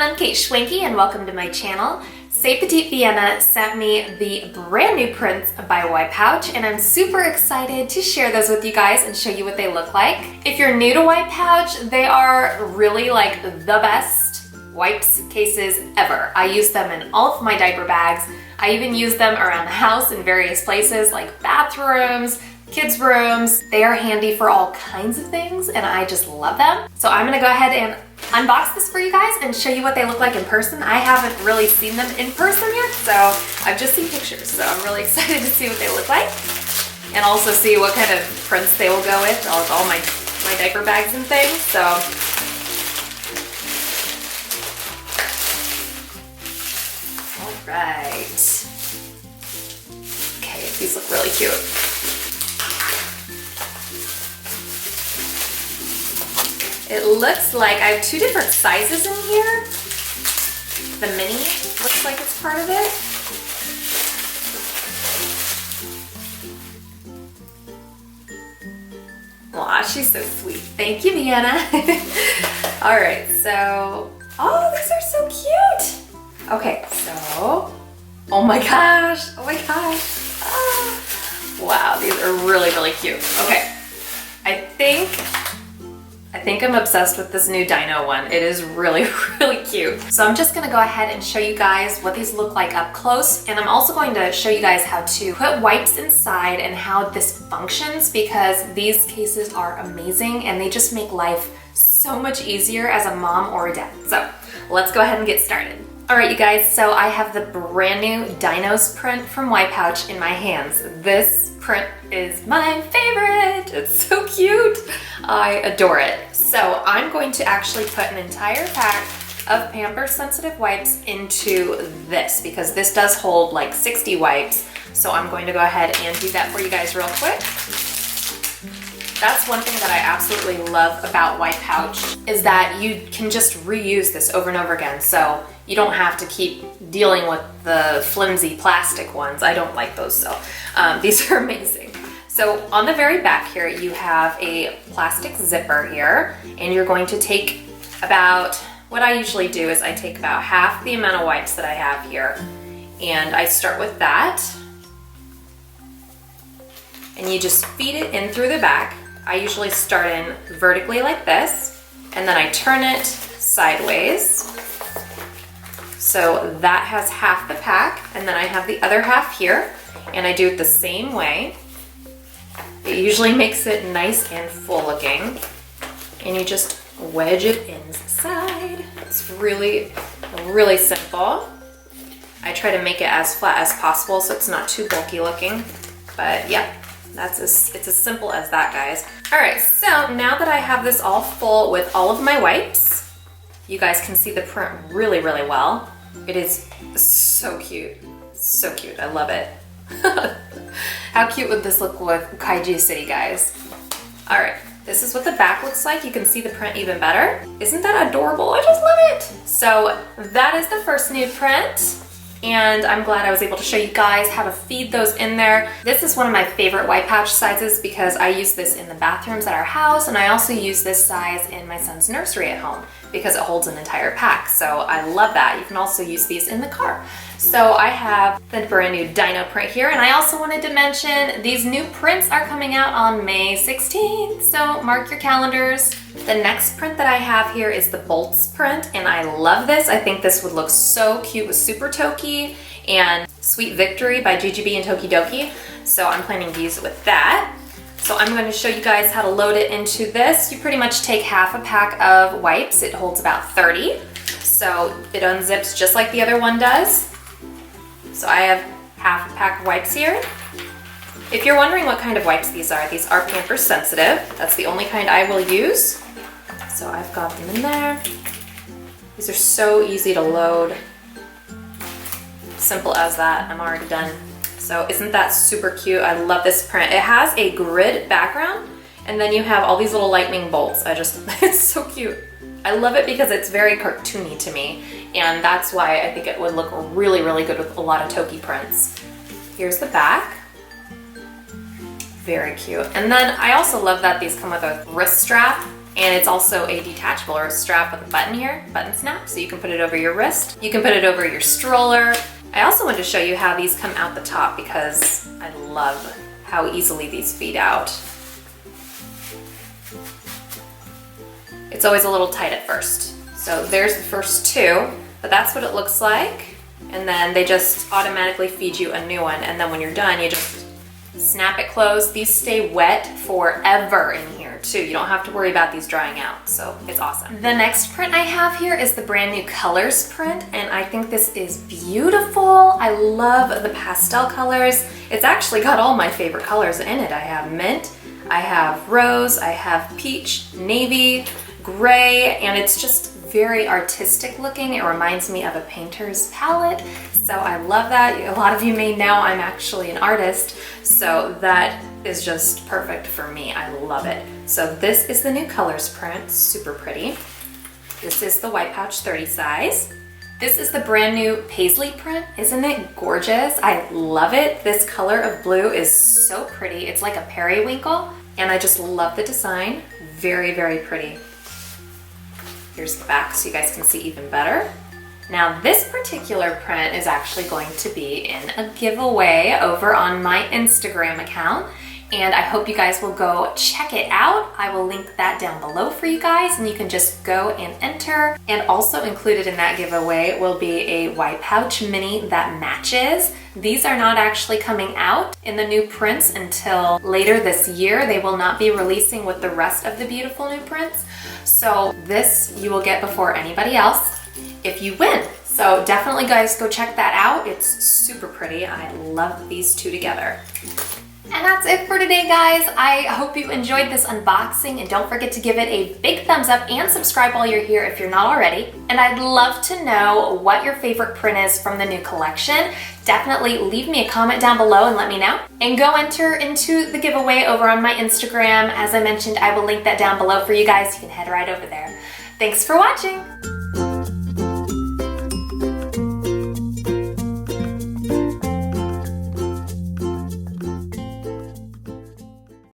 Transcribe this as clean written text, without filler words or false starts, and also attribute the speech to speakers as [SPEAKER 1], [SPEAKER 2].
[SPEAKER 1] I'm kateschwanke and welcome to my channel. C'est Petite Vienna sent me the brand new prints by WIPOUCH and I'm super excited to share those with you guys and show you what they look like. If you're new to WIPOUCH, they are really like the best wipes cases ever. I use them in all of my diaper bags. I even use them around the house in various places like bathrooms, kids' rooms. They are handy for all kinds of things and I just love them. So I'm gonna go ahead and unbox this for you guys and show you what they look like in person. I haven't really seen them in person yet, so I've just seen pictures. So I'm really excited to see what they look like and also see what kind of prints they will go with all my diaper bags and things. So all right. Okay, these look really cute. It looks like I have two different sizes in here. The mini looks like it's part of it. Aw, she's so sweet. Thank you, Vienna. All right, so, oh, these are so cute. Okay, so, oh my gosh. Ah. Wow, these are really, really cute. Okay, I think I'm obsessed with this new dino one. It is really, really cute. So I'm just gonna go ahead and show you guys what these look like up close. And I'm also going to show you guys how to put wipes inside and how this functions because these cases are amazing and they just make life so much easier as a mom or a dad. So let's go ahead and get started. All right, you guys, so I have the brand new Dinos print from WIPOUCH in my hands. This print is my favorite. It's so cute. I adore it. So I'm going to actually put an entire pack of Pamper sensitive wipes into this because this does hold like 60 wipes. So I'm going to go ahead and do that for you guys real quick. That's one thing that I absolutely love about WIPOUCH is that you can just reuse this over and over again. So you don't have to keep dealing with the flimsy plastic ones. I don't like those, so these are amazing. So on the very back here, you have a plastic zipper here, and you're going to take about, what I usually do is I take about half the amount of wipes that I have here, and I start with that, and you just feed it in through the back. I usually start in vertically like this, and then I turn it sideways. So that has half the pack, and then I have the other half here, and I do it the same way. It usually makes it nice and full looking, and you just wedge it inside. It's really, really simple. I try to make it as flat as possible so it's not too bulky looking, but yeah, it's as simple as that, guys. All right, so now that I have this all full with all of my wipes, you guys can see the print really, really well. It is so cute. So cute. I love it. How cute would this look with Kaiju City, guys? All right, this is what the back looks like. You can see the print even better. Isn't that adorable? I just love it. So that is the first new print. And I'm glad I was able to show you guys how to feed those in there. This is one of my favorite WIPOUCH sizes because I use this in the bathrooms at our house, and I also use this size in my son's nursery at home because it holds an entire pack. So I love that. You can also use these in the car. So I have the brand new Dino print here, and I also wanted to mention these new prints are coming out on May 16th, so mark your calendars. The next print that I have here is the Bolts print, and I love this. I think this would look so cute with Super Toki and Sweet Victory by GGB and Tokidoki, so I'm planning to use it with that. So I'm going to show you guys how to load it into this. You pretty much take half a pack of wipes. It holds about 30, so it unzips just like the other one does. So I have half a pack of wipes here. If you're wondering what kind of wipes these are Pamper sensitive. That's the only kind I will use. So I've got them in there. These are so easy to load. Simple as that, I'm already done. So isn't that super cute? I love this print. It has a grid background, and then you have all these little lightning bolts. It's so cute. I love it because it's very cartoony to me, and that's why I think it would look really, really good with a lot of Toki prints. Here's the back. Very cute. And then I also love that these come with a wrist strap And it's also a detachable or a strap with a button here, button snap, so you can put it over your wrist. You can put it over your stroller. I also wanted to show you how these come out the top because I love how easily these feed out. It's always a little tight at first. So there's the first two, but that's what it looks like. And then they just automatically feed you a new one. And then when you're done, you just snap it closed. These stay wet forever in here too. You don't have to worry about these drying out, so it's awesome. The next print I have here is the brand new colors print, and I think this is beautiful. I love the pastel colors. It's actually got all my favorite colors in it. I have mint, I have rose, I have peach, navy, gray, and it's just very artistic looking. It reminds me of a painter's palette, so I love that. A lot of you may know I'm actually an artist, so that is just perfect for me. I love it. So this is the new colors print, super pretty. This is the WIPOUCH 30 size. This is the brand new paisley print. Isn't it gorgeous? I love it. This color of blue is so pretty. It's like a periwinkle, and I just love the design. Very, very pretty. Here's the back so you guys can see even better. Now this particular print is actually going to be in a giveaway over on my Instagram account, and I hope you guys will go check it out. I will link that down below for you guys, and you can just go and enter. And also included in that giveaway will be a WIPOUCH mini that matches. These are not actually coming out in the new prints until later this year. They will not be releasing with the rest of the beautiful new prints. So this you will get before anybody else if you win. So definitely guys go check that out. It's super pretty. I love these two together. And that's it for today, guys. I hope you enjoyed this unboxing, and don't forget to give it a big thumbs up and subscribe while you're here if you're not already. And I'd love to know what your favorite print is from the new collection. Definitely leave me a comment down below and let me know. And go enter into the giveaway over on my Instagram. As I mentioned, I will link that down below for you guys. You can head right over there. Thanks for watching.